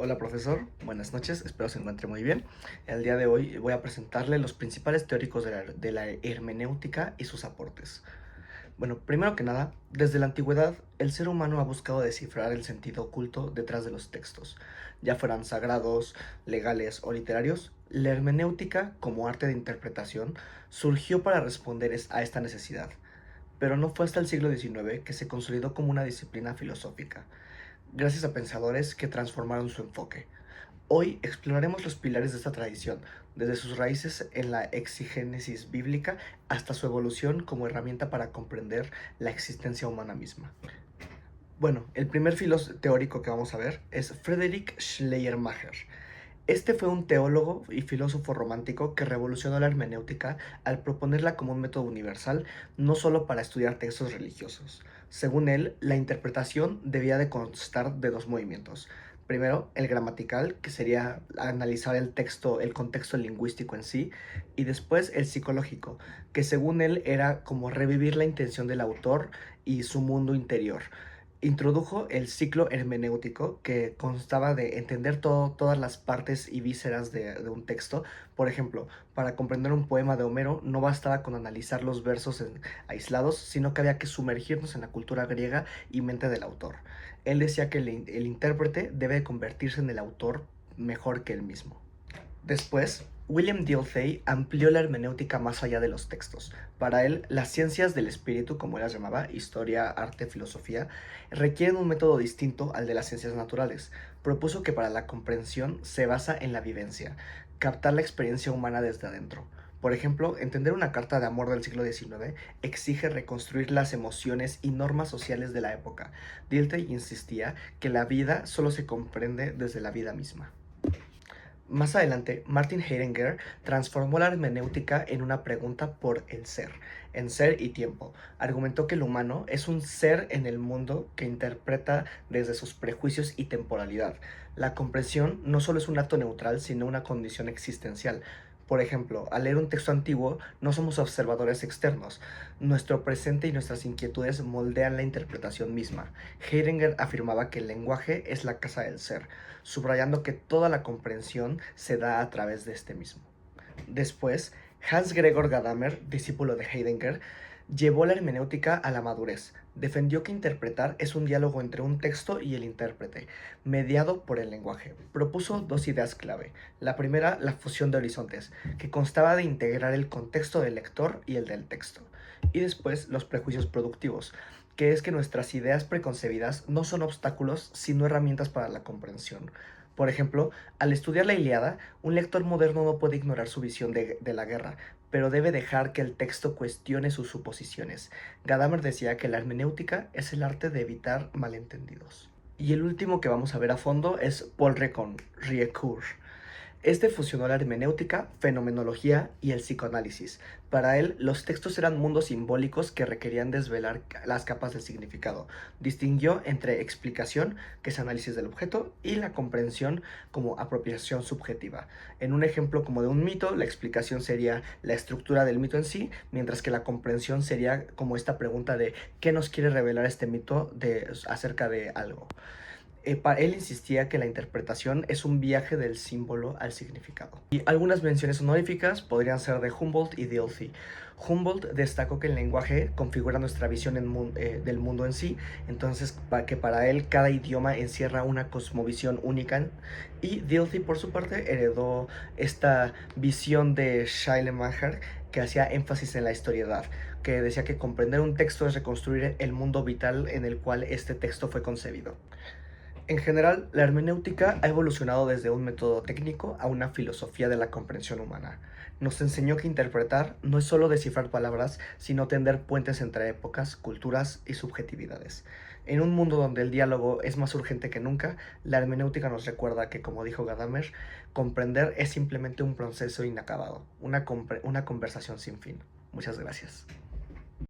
Hola profesor, buenas noches, espero se encuentre muy bien. El día de hoy voy a presentarle los principales teóricos de la hermenéutica y sus aportes. Bueno, primero que nada, desde la antigüedad, el ser humano ha buscado descifrar el sentido oculto detrás de los textos, ya fueran sagrados, legales o literarios. La hermenéutica, como arte de interpretación, surgió para responder a esta necesidad, pero no fue hasta el siglo XIX que se consolidó como una disciplina filosófica, gracias a pensadores que transformaron su enfoque. Hoy exploraremos los pilares de esta tradición, desde sus raíces en la exigénesis bíblica hasta su evolución como herramienta para comprender la existencia humana misma. Bueno, el primer filósofo teórico que vamos a ver es Friedrich Schleiermacher. Este fue un teólogo y filósofo romántico que revolucionó la hermenéutica al proponerla como un método universal, no solo para estudiar textos religiosos. Según él, la interpretación debía de constar de dos movimientos. Primero, el gramatical, que sería analizar el texto, el contexto lingüístico en sí, y después el psicológico, que según él era como revivir la intención del autor y su mundo interior. Introdujo el ciclo hermenéutico, que constaba de entender todas las partes y vísceras de un texto. Por ejemplo, para comprender un poema de Homero no bastaba con analizar los versos aislados, sino que había que sumergirnos en la cultura griega y mente del autor. Él decía que el intérprete debe convertirse en el autor mejor que él mismo. Después, William Dilthey amplió la hermenéutica más allá de los textos. Para él, las ciencias del espíritu, como él las llamaba, historia, arte, filosofía, requieren un método distinto al de las ciencias naturales. Propuso que para la comprensión se basa en la vivencia, captar la experiencia humana desde adentro. Por ejemplo, entender una carta de amor del siglo XIX exige reconstruir las emociones y normas sociales de la época. Dilthey insistía que la vida solo se comprende desde la vida misma. Más adelante, Martin Heidegger transformó la hermenéutica en una pregunta por el ser, en ser y tiempo. Argumentó que el humano es un ser en el mundo que interpreta desde sus prejuicios y temporalidad. La comprensión no solo es un acto neutral, sino una condición existencial. Por ejemplo, al leer un texto antiguo, no somos observadores externos. Nuestro presente y nuestras inquietudes moldean la interpretación misma. Heidegger afirmaba que el lenguaje es la casa del ser, subrayando que toda la comprensión se da a través de este mismo. Después, Hans Gregor Gadamer, discípulo de Heidegger, llevó la hermenéutica a la madurez. Defendió que interpretar es un diálogo entre un texto y el intérprete, mediado por el lenguaje. Propuso dos ideas clave. La primera, la fusión de horizontes, que constaba de integrar el contexto del lector y el del texto. Y después, los prejuicios productivos, que es que nuestras ideas preconcebidas no son obstáculos, sino herramientas para la comprensión. Por ejemplo, al estudiar la Ilíada, un lector moderno no puede ignorar su visión de la guerra, pero debe dejar que el texto cuestione sus suposiciones. Gadamer decía que la hermenéutica es el arte de evitar malentendidos. Y el último que vamos a ver a fondo es Paul Ricoeur. Este fusionó la hermenéutica, fenomenología y el psicoanálisis. Para él, los textos eran mundos simbólicos que requerían desvelar las capas del significado. Distinguió entre explicación, que es análisis del objeto, y la comprensión como apropiación subjetiva. En un ejemplo como de un mito, la explicación sería la estructura del mito en sí, mientras que la comprensión sería como esta pregunta de ¿qué nos quiere revelar este mito acerca de algo? Él insistía que la interpretación es un viaje del símbolo al significado. Y algunas menciones honoríficas podrían ser de Humboldt y Dilthey. Humboldt destacó que el lenguaje configura nuestra visión del mundo en sí, entonces que para él cada idioma encierra una cosmovisión única, y Dilthey por su parte heredó esta visión de Schleiermacher, que hacía énfasis en la historiedad, que decía que comprender un texto es reconstruir el mundo vital en el cual este texto fue concebido. En general, la hermenéutica ha evolucionado desde un método técnico a una filosofía de la comprensión humana. Nos enseñó que interpretar no es solo descifrar palabras, sino tender puentes entre épocas, culturas y subjetividades. En un mundo donde el diálogo es más urgente que nunca, la hermenéutica nos recuerda que, como dijo Gadamer, comprender es simplemente un proceso inacabado, una conversación sin fin. Muchas gracias.